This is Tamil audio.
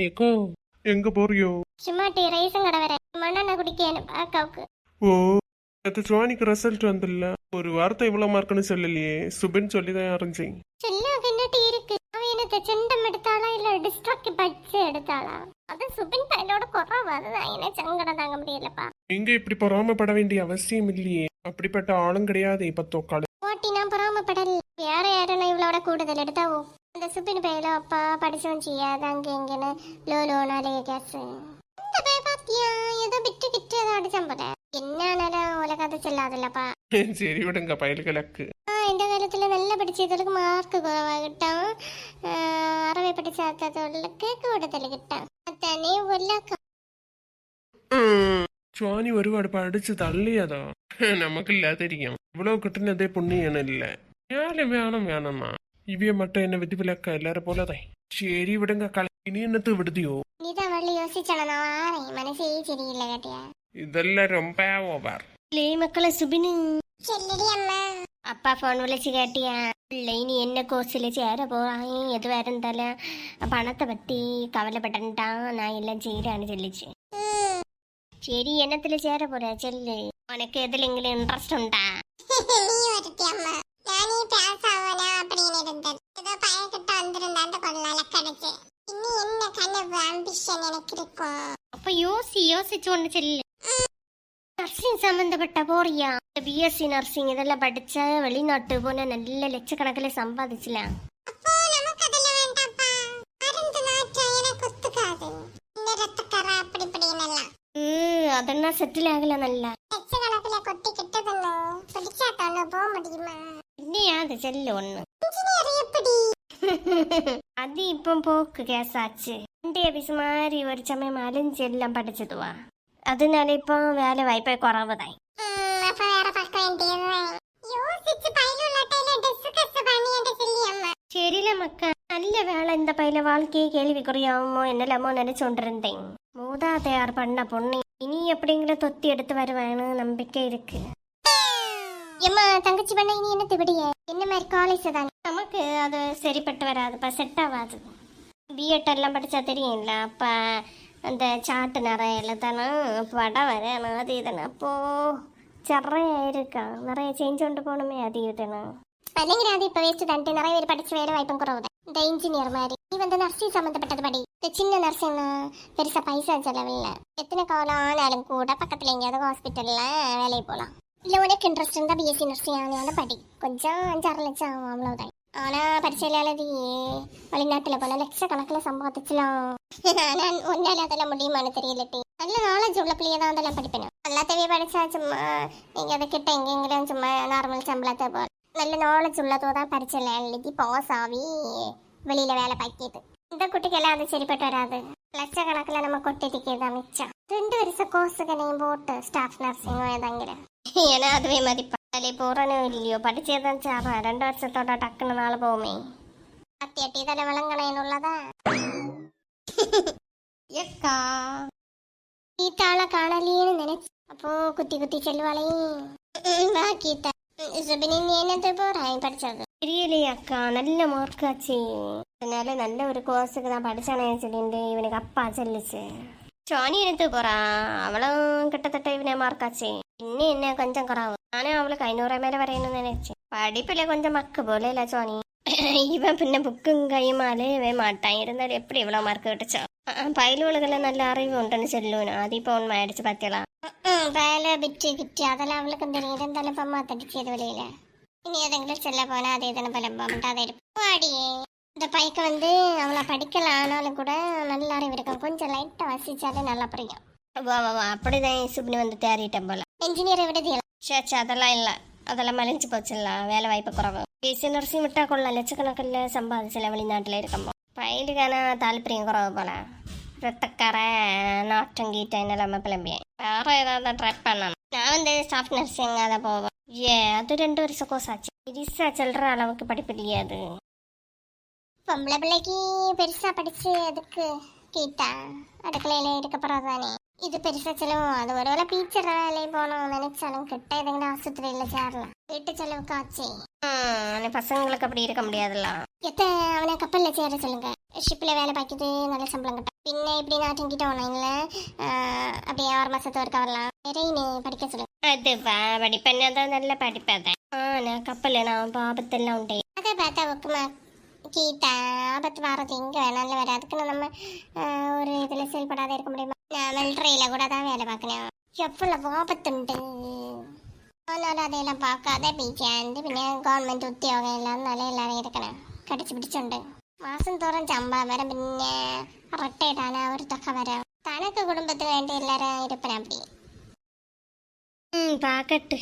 ஏக்கோ எங்க போறியோ? சும்மா டீ ரைஸும் கடை வரேன். மண்ணெண்ணெய் குடிக்கணும் அக்காவுக்கு. ஓ, அது சுவானிக்கு ரிசல்ட் வந்துல்ல. ஒரு வார்த்தை இவ்வளவு மார்க்குன்னு சொல்லலையே. சுபின் சொல்லிதான் அறிஞ்சேன். செல்லாக்கு என்ன டீ இருக்கு? அவன் என்னத்தை செண்டம் எடுத்தாளா இல்ல டிஸ்ட்ராக்ட் பட்ஸ் எடுத்தாளா? அது சுபின் பையனோட குறவு. அதுதான் என்ன சங்கடம் தாங்க முடியலப்பா. நீங்க இப்படி பொறாமப்பட வேண்டிய அவசியம் இல்லையே. அப்படிப்பட்ட ஆளும் கிடையாது. இப்ப தோக்காடு ஓட்டி நான் பொறாமப்படல. வேற யாரும் இவளோட கூடுதல் எடுத்தாவோ. அந்த சுபின் பையில அப்பா படிச்சவன் செய்யாத அங்க எங்கன்னு லோனாலே கேஸ். இந்த பைய பாத்தியா ஏதோ விட்டு கிட்டு ஏதோ அடிச்சான் போல. என்னாலும் உலகத்தை செல்லாதுல்லப்பா. சரி விடுங்க பயல்களுக்கு. இந்த காலத்துல நல்லா படிச்சதுக்கு மார்க் குறைவாகிட்டான். அறவை படிச்சாதவர்களுக்கு கூடுதல் கிட்டான். அத்தானே உலகம். சுவானி ഒരുപാട് പഠിച്ച് തള്ളിയതാ. നമുക്കില്ല தெரியும். இவ்வளவு கிட்டுனதே புண்ணியம் இல்ல. யாரும் வேணும்னா இவிய மட்டும் என்ன விதிவிலக்க எல்லாரும் போலதான். சரி விடுங்க களி. இனி என்னத்து விடுதியோ? நீதான் வள்ளி யோசிச்சலாம். மனசே சரியில்லை கேட்டியா? இதெல்லாம் ரொம்ப ஓவர். மக்களை சுபினு சொல்லடி அம்மா. அப்பா போன் விളിച്ച് கேட்டியா? இல்லை நீ என்ன கோர்ஸில் சேர போறான் எதுவாக இருந்தாலும் பணத்தை பற்றி கவலைப்பட்டேன்ட்டான். நான் எல்லாம் செய்யறான்னு சொல்லிச்சு. சரி என்னத்துல சேர போற சொல்லு. உனக்கு எதுல எங்களுக்கு இன்ட்ரெஸ்ட் உண்டா? நீ வரட்டியம்மா. நானே பாஸ் ஆவனா அப்படின்னு இருந்தது. ஏதோ பையன்கிட்ட வந்திருந்தாண்டு கொள்ளால கிடைச்சு. இன்னும் என்ன கனவு ஆம்பிஷன் எனக்கு இருக்கும். அப்ப யோசிச்சு ஒன்று சொல்லு. நர்சிங் சம்பந்தப்பட்ட போறியா? பிஎஸ்சி நர்சிங் இதெல்லாம் படிச்சா வெளிநாட்டு போன நல்ல லட்சக்கணக்கில் சம்பாதிச்சலாம். அதெல்லாம் செட்டில் ஆகல நல்லா. லட்சக்கணக்கில் கொட்டி கிட்டதுன்னு பிடிச்சாட்டால போக முடியுமா? இல்லையா அது செல்லு ஒண்ணு. அது இப்போ போக்கு கேஸ் ஆச்சு. இந்திய பிசு மாதிரி ஒரு சமயம் அழிஞ்சு எல்லாம் படிச்சதுவா. அதனால இப்போ வேலை வாய்ப்பே குறவுதான். சரியில்ல மக்கா, நல்ல வேலை. இந்த பையில வாழ்க்கையை கேள்விக்குறியாமோ என்னலாமோ நினைச்சோண்டிருந்தேன். மூதாதையார் பண்ண பொண்ணு இனி எப்படிங்கிற தொத்தி எடுத்து வருவேன்னு நம்பிக்கை இருக்கு. ஏம்மா தங்கச்சி பண்ண இனி என்ன திபடிய என்ன மாதிரி காலேஜ் தான் நமக்கு அது சரிப்பட்டு வராதுப்பா, செட் ஆகாது. பிஎட் எல்லாம் படிச்சா தெரியும்ல. அப்ப அந்த சாட்டு நிறைய எழுதானா படம் வர அது இதுனா அப்போ நிறைய இருக்கா, நிறைய சேஞ்ச் கொண்டு போகணுமே. அது இதுனா അല്ലെങ്കിൽ அது இப்போ வேஸ்ட் தான்ட்டு. நிறைய பேர் படிச்சு வேலை வாய்ப்பும் குறவுதான். இந்த இன்ஜினியர் மாதிரி நீ வந்து நர்சிங் சம்மந்தப்பட்டது படி. இந்த சின்ன நர்சிங் பெருசா பைசா செலவில்லை. எத்தனை காலம் ஆனாலும் கூட பக்கத்துல எங்கேயாவது ஹாஸ்பிட்டல்ல வேலையை போகலாம். இல்லை உனக்கு இன்ட்ரெஸ்ட் இருந்தால் பிஎஸ்சி நர்சிங் ஆனாலும் படி. கொஞ்சம் 5-6 லட்சம் ஆகும் அவ்வளோதான். ஆனால் பரிசையில் எழுதி வெளிநாட்டில் போல லட்சக்கணக்கில் சம்பாதிச்சலாம். ஆனால் ஒன்னால அதெல்லாம் முடியுமான்னு தெரியலட்டி. நல்ல நாலேஜ் உள்ள பிள்ளைய தான் அதெல்லாம் படிப்பேன். எல்லாத்தையும் படிச்சா சும்மா எங்கேயாவது கிட்ட எங்கெങ്കിലും சும்மா நார்மல் சம்பளத்தை போல நல்ல நாலேஜ் உள்ளதோ தான் பரிசையில் எழுதி பாஸ் ஆகி வெளியில் வேலை பார்க்கிது. இந்த குட்டிக்கெல்லாம் அது சரிப்பட்டு வராது. லட்சக்கணக்கில் நம்ம கொட்டிடிக்கிறது தான் மிச்சம். 2 வருஷம் கோர்ஸுகளையும் போட்டு ஸ்டாஃப் நர்சிங் ஏதாங்கிற ஏன்னா அதுவே மதிப்பா. போறனோ இல்லையோ படிச்சேதான் சாரா 2 வருஷத்தோட டக்குன்னு நாள் போமே. அட்டி தானே விளங்கணும் உள்ளதா. எக்கா கீத்தால காணலியேன்னு நினைச்சு அப்போ குத்தி குத்தி செல்வாளே. வா கீதா. சுபினி நீ என்னது போறாய் படிச்சது? தெரியலையே அக்கா, நல்ல மார்க் ஆச்சு. அதனால நல்ல ஒரு கோர்ஸுக்கு தான் படிச்சானே சொல்லிட்டு இவனுக்கு அப்பா சொல்லிச்சு. சோனி எடுத்து போறான். அவளும் கிட்டத்தட்ட இவனே மார்க் ஆச்சு. இன்னும் என்ன கொஞ்சம் குறாவு. நானும் அவளுக்கு 500 மேல வரையணும்னு நினைச்சேன். படிப்புல கொஞ்சம் மக்கு போல இல்ல சோனி. இவன் பின்ன புக்கும் கையுமாலே மாட்டான். இருந்தாலும் எப்படி இவ்வளவு மார்க் கிட்டுச்சோ. பயிலுகளுக்கெல்லாம் நல்ல அறிவு உண்டுன்னு சொல்லுவேன். அது இப்போ உண்மை ஆயிடுச்சு பாத்தியலாம். வேலை விட்டு கிட்டு அதெல்லாம் அவளுக்கு தெரியும். இருந்தாலும் இப்போ மாத்தடிச்சு அது வெளியில. இனி எதெങ്കിലും செல்ல போனா அது எதனை பலம்பாமட்டாத இருப்பாடியே. இந்த பைக்கு வந்து அவளை படிக்கலாம் ஆனாலும் கூட நல்ல அறிவு இருக்கும். கொஞ்சம் லைட்டா வசிச்சாலே நல்லா புரியும். அப்படிதான் சுப்னி வந்து தேறிட்டேன் போல. என்ஜினியரை விடுதியல சேச்சா அதெல்லாம் இல்ல. அதெல்லாம் மலிஞ்சு போச்சுல்ல. வேலை வாய்ப்பு குறவு. பிஎஸ்சி நர்சிங் விட்டா கொள்ளலாம். லட்சக்கணக்கில் சம்பாதிச்சல வெளிநாட்டுல இருக்கம்போ. பயிலுக்கான தாலிப்பிரியம் குறவு போல. ரத்தக்கார நாட்டம் கீட்ட நிலைமை கிளம்பியேன். வேற ஏதாவது ட்ரை பண்ணணும். நான் வந்து ஸ்டாஃப் நர்சிங் அதை போவேன். அது 2 வருஷம் கோர்ஸ் ஆச்சு. பெருசா சொல்ற அளவுக்கு படிப்பு இல்லையா அது. பொம்பளை பிள்ளைக்கு பெருசா படிச்சு எதுக்கு கேட்டா அடுக்கலையில இருக்கப்படாதானே. இது பெருசா செலவும். அது ஒருவேளை டீச்சர் வேலையை போனோம் நினைச்சாலும் கிட்ட எதுங்கிட்ட ஆஸ்பத்திரியில சேரலாம். வீட்டு செலவுக்கு ஆச்சு. பசங்களுக்கு அப்படி இருக்க முடியாதுல்ல. அவனை கப்பல்ல சேர சொல்லுங்க. ஷிப்பில் வேலை பார்க்கிது, நல்ல சம்பளம் கிட்ட. பின்ன இப்படி நாட்டிங்கிட்ட ஆன்லைன்ல அப்படியே 6 மாசத்து வரைக்கும் வரலாம். நிறைய படிக்க சொல்லு. அது படிப்பேன்னா தான் நல்ல படிப்பேன். நான் கப்பல் நான் ஆபத்தெல்லாம் உண்டு. அதை பார்த்தா ஒக்குமா கீதா, ஆபத்து வர்றது எங்கே வேணாலும் வர. அதுக்குன்னு நம்ம ஒரு இதில் செயல்படாத இருக்க முடியுமா? நான் மிலிட்ரியில் கூட தான் வேலை பார்க்கணும். எவ்வளவு ஆபத்துண்டு. ஆனாலும் அதையெல்லாம் பார்க்காத சேர்ந்து പിന്നെ ഗവൺമെന്റ് ഉദ്യോഗം എല്ലാം നല്ല എല്ലാവരും ഇരിക്കണം. കടിച്ചു പിടിച്ചുണ്ട്. മാസം തോറും ശമ്പളം വരും. പിന്നെ റിട്ടയർഡ് ആണ് അവർക്കൊക്കെ വരാം. തനക്ക് കുടുംബത്തിന് വേണ്ടി എല്ലാവരും ഇരിപ്പന. அப்படி பார்க்கட்டு.